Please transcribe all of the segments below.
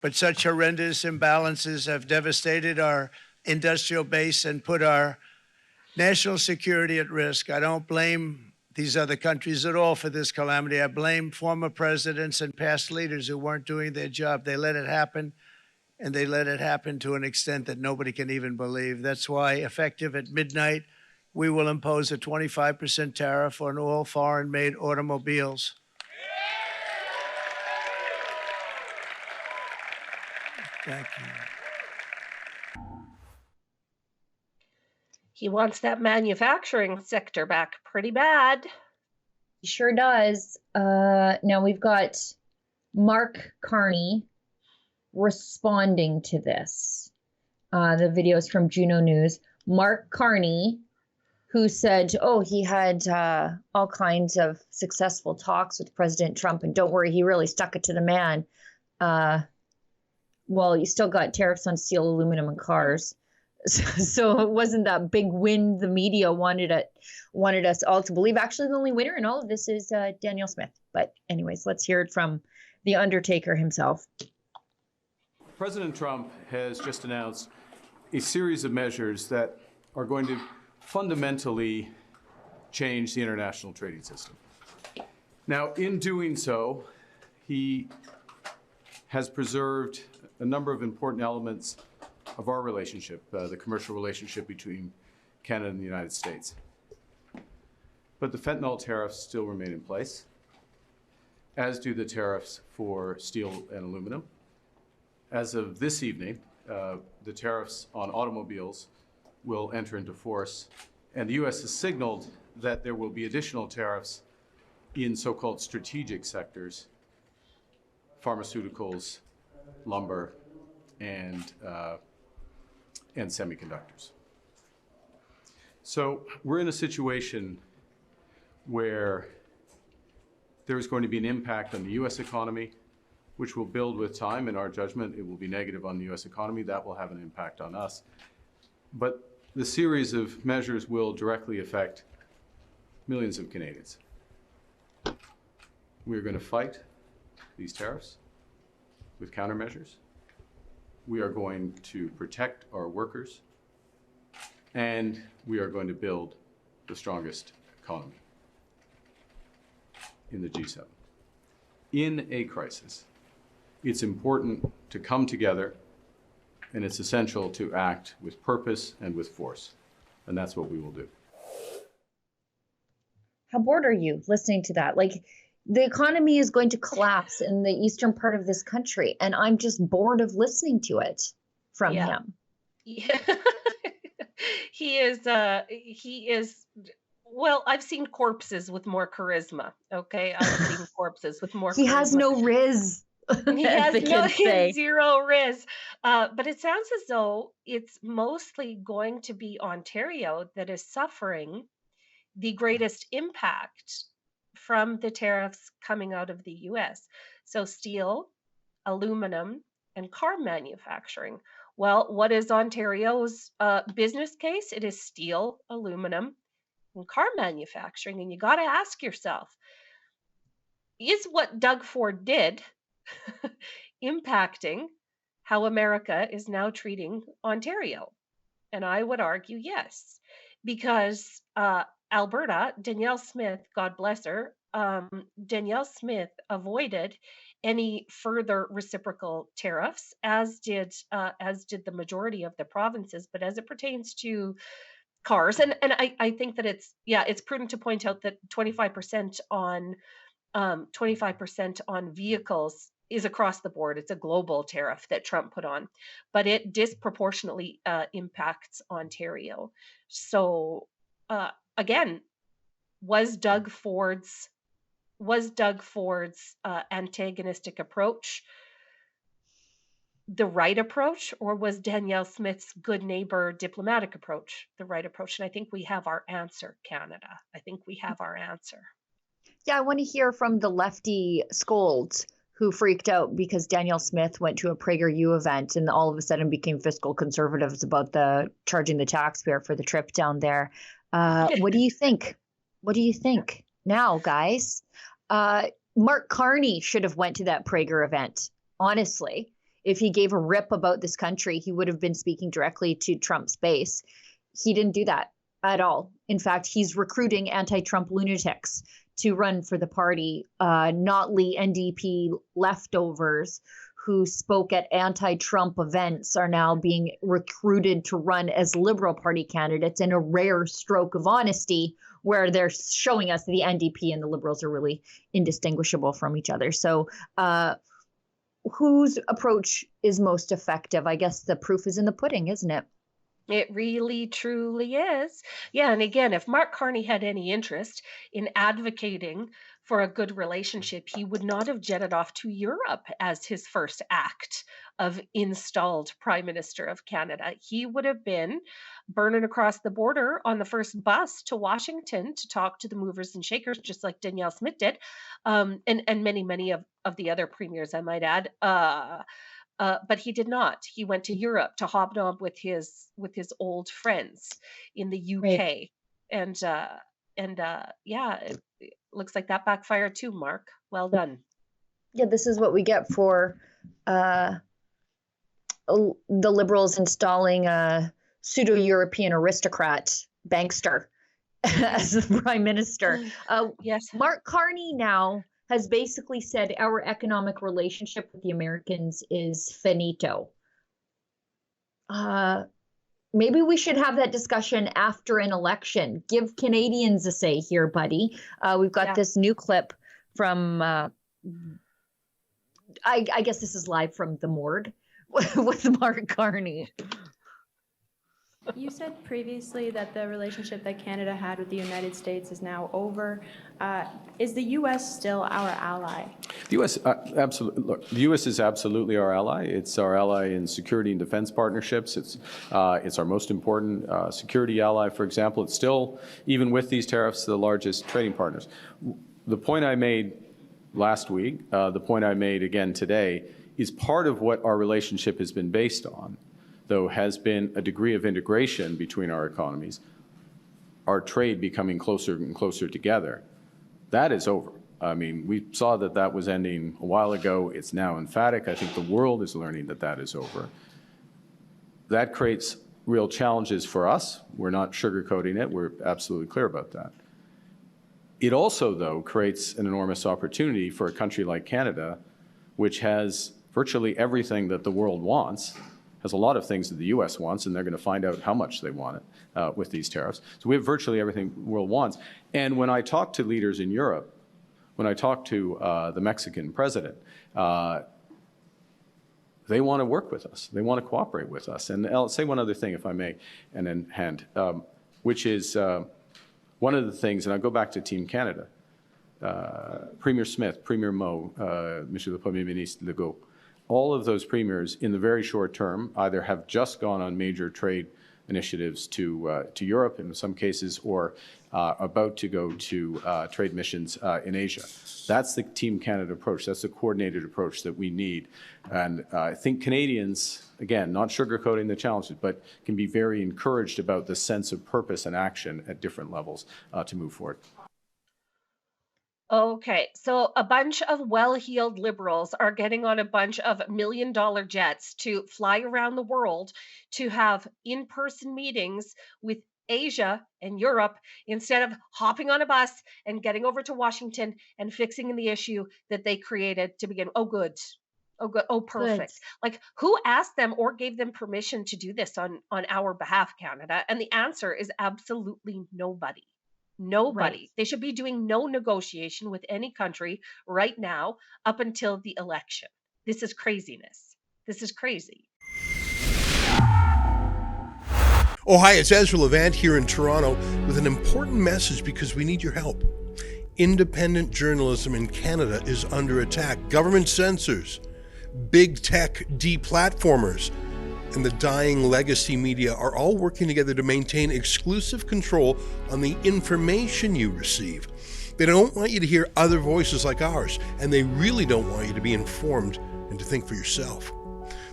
But such horrendous imbalances have devastated our industrial base and put our national security at risk. I don't blame these other countries at all for this calamity. I blame former presidents and past leaders who weren't doing their job. They let it happen, and they let it happen to an extent that nobody can even believe. That's why, effective at midnight, we will impose a 25% tariff on all foreign-made automobiles. Thank you. He wants that manufacturing sector back pretty bad. He sure does. Now we've got Mark Carney responding to this. The video is from Juno News. Mark Carney, who said, he had all kinds of successful talks with President Trump, and don't worry, he really stuck it to the man. Well, you still got tariffs on steel, aluminum, and cars. So it wasn't that big win the media wanted us all to believe. Actually, the only winner in all of this is Danielle Smith. But anyways, let's hear it from the Undertaker himself. President Trump has just announced a series of measures that are going to fundamentally change the international trading system. Now, in doing so, he has preserved a number of important elements of our relationship, the commercial relationship between Canada and the United States. But the fentanyl tariffs still remain in place, as do the tariffs for steel and aluminum. As of this evening, the tariffs on automobiles will enter into force, and the U.S. has signaled that there will be additional tariffs in so-called strategic sectors, pharmaceuticals, lumber, and semiconductors. So we're in a situation where there is going to be an impact on the U.S. economy, which will build with time. In our judgment, it will be negative on the U.S. economy. That will have an impact on us. But the series of measures will directly affect millions of Canadians. We're going to fight these tariffs with countermeasures. We are going to protect our workers, and we are going to build the strongest economy in the G7. In a crisis, it's important to come together, and it's essential to act with purpose and with force, and that's what we will do. How bored are you listening to that? Like, the economy is going to collapse in the eastern part of this country, and I'm just bored of listening to it from him. Yeah. He is, well, I've seen corpses with more charisma, okay? I've seen corpses with more charisma. He has no riz. He has zero riz. But it sounds as though it's mostly going to be Ontario that is suffering the greatest impact from the tariffs coming out of the US. So steel, aluminum, and car manufacturing. Well, what is Ontario's business case? It is steel, aluminum, and car manufacturing. And you got to ask yourself, is what Doug Ford did impacting how America is now treating Ontario? And I would argue yes, because Alberta, Danielle Smith, God bless her, Danielle Smith avoided any further reciprocal tariffs, as did the majority of the provinces. But as it pertains to cars, and I think that it's prudent to point out that 25% on vehicles is across the board. It's a global tariff that Trump put on, but it disproportionately impacts Ontario. So again, was Doug Ford's antagonistic approach the right approach, or was Danielle Smith's good neighbor diplomatic approach the right approach? And I think we have our answer, Canada. I think we have our answer. Yeah, I want to hear from the lefty scolds who freaked out because Danielle Smith went to a PragerU event and all of a sudden became fiscal conservatives about charging the taxpayer for the trip down there. What do you think? What do you think now, guys? Mark Carney should have went to that Prager event. Honestly, If he gave a rip about this country, he would have been speaking directly to Trump's base. He didn't do that at all. In fact, he's recruiting anti-Trump lunatics to run for the party, Notley NDP leftovers who spoke at anti-Trump events are now being recruited to run as Liberal Party candidates in a rare stroke of honesty, where they're showing us the NDP and the Liberals are really indistinguishable from each other. So whose approach is most effective? I guess the proof is in the pudding, isn't it? It really, truly is. Yeah. And again, if Mark Carney had any interest in advocating for a good relationship, he would not have jetted off to Europe as his first act of installed Prime Minister of Canada. He would have been burning across the border on the first bus to Washington to talk to the movers and shakers, just like Danielle Smith did, and many of the other premiers, I might add. But he did not. He went to Europe to hobnob with his old friends in the UK, Right. and yeah, it looks like that backfired too, Mark. Well done. Yeah, this is what we get for the Liberals installing a pseudo-European aristocrat bankster as the Prime Minister. Yes. Mark Carney now has basically said our economic relationship with the Americans is finito. Maybe we should have that discussion after an election. Give Canadians a say here, buddy. We've got this new clip from, I guess this is live from the morgue with Mark Carney. You said previously that the relationship that Canada had with the United States is now over. Is the U.S. still our ally? The U.S. Absolutely. Look, the U.S. is absolutely our ally. It's our ally in security and defense partnerships. It's our most important security ally. For example, it's still, even with these tariffs, the largest trading partners. The point I made last week, the point I made again today, is part of what our relationship has been based on, though, has been a degree of integration between our economies, our trade becoming closer and closer together. That is over. I mean, we saw that that was ending a while ago. It's now emphatic. I think the world is learning that that is over. That creates real challenges for us. We're not sugarcoating it. We're absolutely clear about that. It also, though, creates an enormous opportunity for a country like Canada, which has virtually everything that the world wants, has a lot of things that the U.S. wants, and they're going to find out how much they want it with these tariffs. So we have virtually everything the world wants. And when I talk to leaders in Europe, when I talk to the Mexican president, they want to work with us. They want to cooperate with us. And I'll say one other thing, if I may, and then hand, which is one of the things, and I'll go back to Team Canada, Premier Smith, Premier Moe, Monsieur le Premier Ministre Legault, all of those premiers in the very short term either have just gone on major trade initiatives to Europe in some cases, or about to go to trade missions in Asia. That's the Team Canada approach. That's the coordinated approach that we need. And I think Canadians, again, not sugarcoating the challenges, but can be very encouraged about the sense of purpose and action at different levels to move forward. Okay, so a bunch of well-heeled liberals are getting on a bunch of million-dollar jets to fly around the world to have in-person meetings with Asia and Europe instead of hopping on a bus and getting over to Washington and fixing the issue that they created to begin. Oh, good. Oh, good. Oh, perfect. Good. Like, who asked them or gave them permission to do this on our behalf, Canada? And the answer is absolutely nobody. Nobody. Right. They should be doing no negotiation with any country right now up until the election. This is craziness. This is crazy. Oh, hi, it's Ezra Levant here in Toronto with an important message because we need your help. Independent journalism in Canada is under attack. Government censors, big tech deplatformers, and the dying legacy media are all working together to maintain exclusive control on the information you receive. They don't want you to hear other voices like ours, and they really don't want you to be informed and to think for yourself.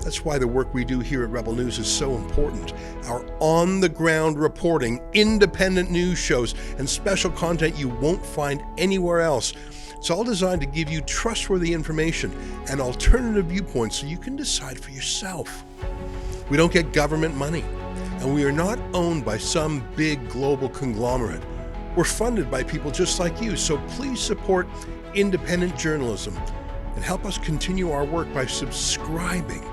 That's why the work we do here at Rebel News is so important. Our on-the-ground reporting, independent news shows, and special content you won't find anywhere else. It's all designed to give you trustworthy information and alternative viewpoints so you can decide for yourself. We don't get government money, and we are not owned by some big global conglomerate. We're funded by people just like you, so please support independent journalism and help us continue our work by subscribing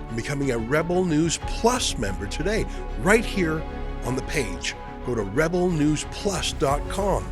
and becoming a Rebel News Plus member today, right here on the page. Go to rebelnewsplus.com.